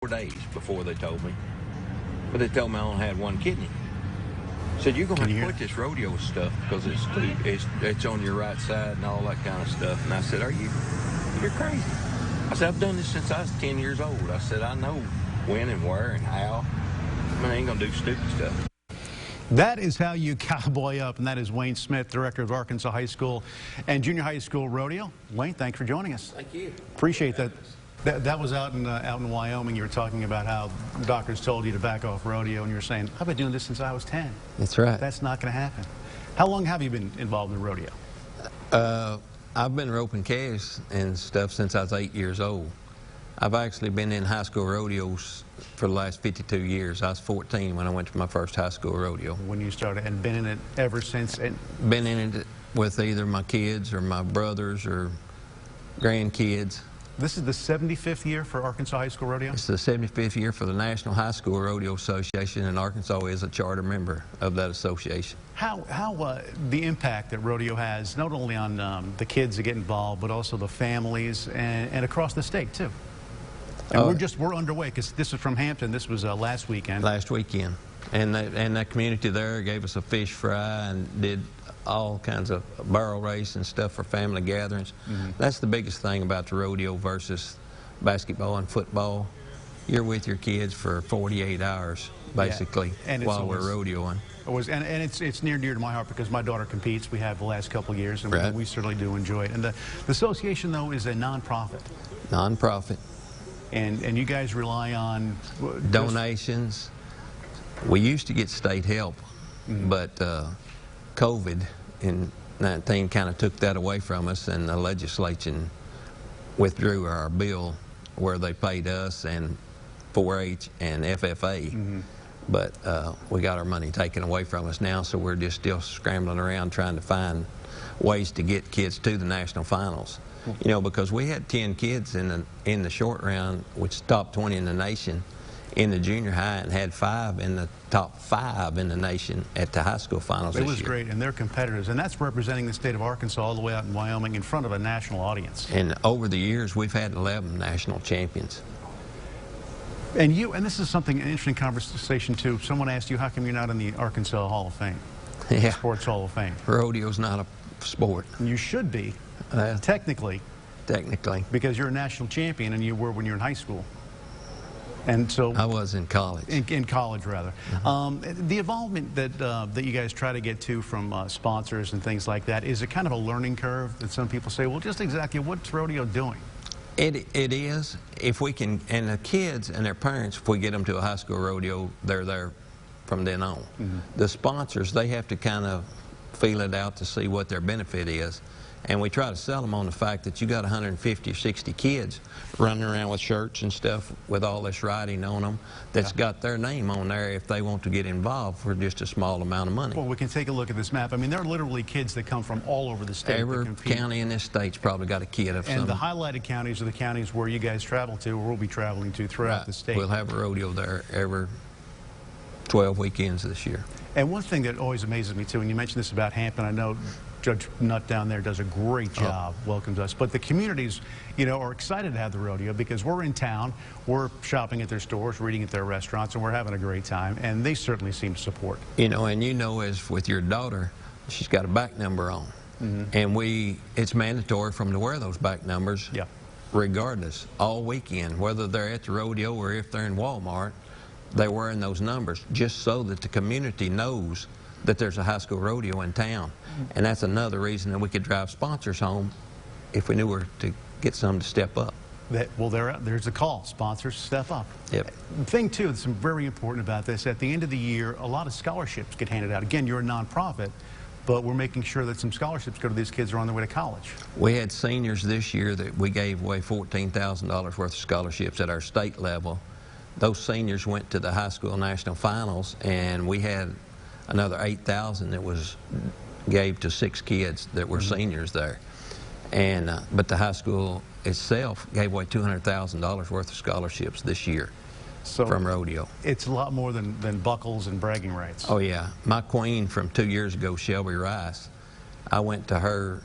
4 days before they told me. But they told me I only had one kidney. Said, you're going to have to quit this rodeo stuff because it's on your right side and all that kind of stuff. And I said, you're crazy. I said, I've done this since I was 10 years old. I said, I know when and where and how. I mean, I ain't going to do stupid stuff. That is how you cowboy up, and that is Wayne Smith, director of Arkansas High School and Junior High School Rodeo. Wayne, thanks for joining us. Thank you. Appreciate that. That was out in Wyoming. You were talking about how doctors told you to back off rodeo, and you were saying, I've been doing this since I was 10. That's right. That's not going to happen. How long have you been involved in rodeo? I've been roping calves and stuff since I was 8 years old. I've actually been in high school rodeos for the last 52 years. I was 14 when I went to my first high school rodeo. When you started, and been in it ever since? Been in it with either my kids or my brothers or grandkids. This is the 75th year for Arkansas High School Rodeo? It's the 75th year for the National High School Rodeo Association, and Arkansas is a charter member of that association. How the impact that rodeo has, not only on the kids that get involved, but also the families and across the state, too. And we're underway, because this is from Hampton. This was last weekend. Last weekend. And that community there gave us a fish fry and did all kinds of barrel race and stuff for family gatherings. Mm-hmm. That's the biggest thing about the rodeo versus basketball and football. You're with your kids for 48 hours, basically, while we're rodeoing. And it's near and dear to my heart because my daughter competes. We have the last couple of years, and we certainly do enjoy it. And the association, though, is a nonprofit. Nonprofit. And you guys rely on donations. We used to get state help, but COVID in 19 kind of took that away from us, and the legislature withdrew our bill where they paid us and 4-H and FFA. But we got our money taken away from us now, so we're just still scrambling around trying to find ways to get kids to the national finals. You know, because we had 10 kids in the short round, which is top 20 in the nation, in the junior high, and had 5 in the top 5 in the nation at the high school finals this year. It was great, and they're competitors, and that's representing the state of Arkansas all the way out in Wyoming in front of a national audience. And over the years, we've had 11 national champions. And this is something, an interesting conversation too. Someone asked you, how come you're not in the Arkansas Hall of Fame? Yeah. Sports Hall of Fame. Rodeo's not a sport. You should be, technically. Technically. Because you're a national champion, and you were when you were in high school. And so I was in college. In college, rather. The involvement that you guys try to get to from sponsors and things like that, is it kind of a learning curve that some people say, well, just exactly what's rodeo doing? It is. If we can, and the kids and their parents, if we get them to a high school rodeo, they're there from then on. The sponsors, they have to kind of feel it out to see what their benefit is. And we try to sell them on the fact that you got 150 or 60 kids running around with shirts and stuff with all this writing on them that's got their name on there if they want to get involved for just a small amount of money. Well, we can take a look at this map. I mean, there are literally kids that come from all over the state. Every county in this state's probably got a kid of some. And the highlighted counties are the counties where you guys travel to, or we'll be traveling to throughout the state. We'll have a rodeo there every 12 weekends this year. And one thing that always amazes me, too, and you mentioned this about Hampton, I know Judge Nutt down there does a great job, welcomes us. But the communities, you know, are excited to have the rodeo because we're in town, we're shopping at their stores, reading at their restaurants, and we're having a great time. And they certainly seem to support. You know, and you know, as with your daughter, she's got a back number on. And it's mandatory for them to wear those back numbers regardless, all weekend, whether they're at the rodeo or if they're in Walmart, they're wearing those numbers just so that the community knows that there's a high school rodeo in town. And that's another reason that we could drive sponsors home if we knew where to get some to step up. Well, there's a call. Sponsors, step up. Yep. The thing, too, that's very important about this, at the end of the year, a lot of scholarships get handed out. Again, you're a nonprofit, but we're making sure that some scholarships go to these kids who are on their way to college. We had seniors this year that we gave away $14,000 worth of scholarships at our state level. Those seniors went to the high school national finals, and we had another $8,000 that was gave to 6 kids that were seniors there. And but the high school itself gave away $200,000 worth of scholarships this year from rodeo. It's a lot more than buckles and bragging rights. Oh yeah, my queen from 2 years ago, Shelby Rice, I went to her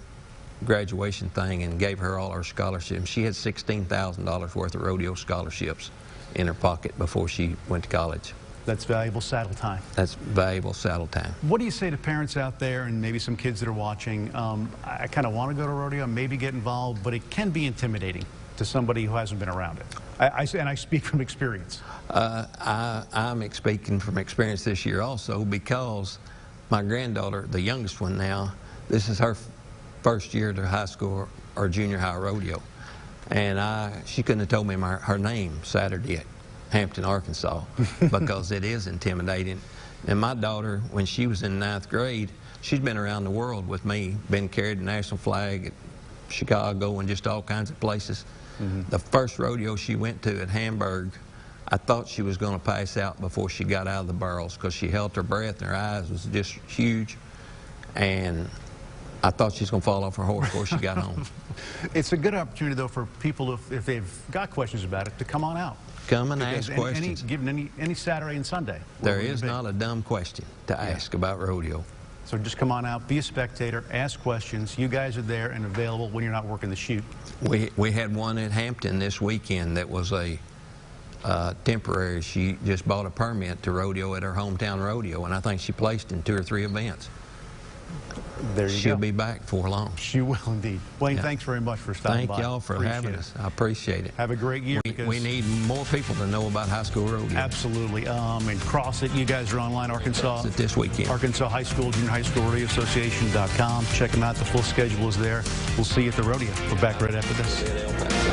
graduation thing and gave her all our scholarships. She had $16,000 worth of rodeo scholarships in her pocket before she went to college. That's valuable saddle time. That's valuable saddle time. What do you say to parents out there and maybe some kids that are watching? I kind of want to go to rodeo, maybe get involved, but it can be intimidating to somebody who hasn't been around it. And I speak from experience. I'm speaking from experience this year also, because my granddaughter, the youngest one now, this is her first year to high school or junior high rodeo. And she couldn't have told me her name Saturday at Hampton, Arkansas, because it is intimidating. And my daughter, when she was in 9th grade, she's been around the world with me, been carried the national flag at Chicago and just all kinds of places. The first rodeo she went to at Hamburg, I thought she was going to pass out before she got out of the barrels, because she held her breath and her eyes was just huge. And I thought she was going to fall off her horse before she got home. It's a good opportunity, though, for people, if they've got questions about it, to come on out. Come and ask questions. Given any Saturday and Sunday. There is not a dumb question to ask about rodeo. So just come on out, be a spectator, ask questions. You guys are there and available when you're not working the chute. We had one at Hampton this weekend that was a temporary. She just bought a permit to rodeo at her hometown rodeo, and I think she placed in 2 or 3 events. There you go. She'll be back before long. She will indeed. Wayne, thanks very much for stopping by. Thank y'all for having us. I appreciate it. Have a great year. We need more people to know about high school rodeo. Absolutely. And cross it. You guys are online, Arkansas. It's this weekend. Arkansas High School, Junior High School Rodeo Association.com. Check them out. The full schedule is there. We'll see you at the rodeo. We're back right after this.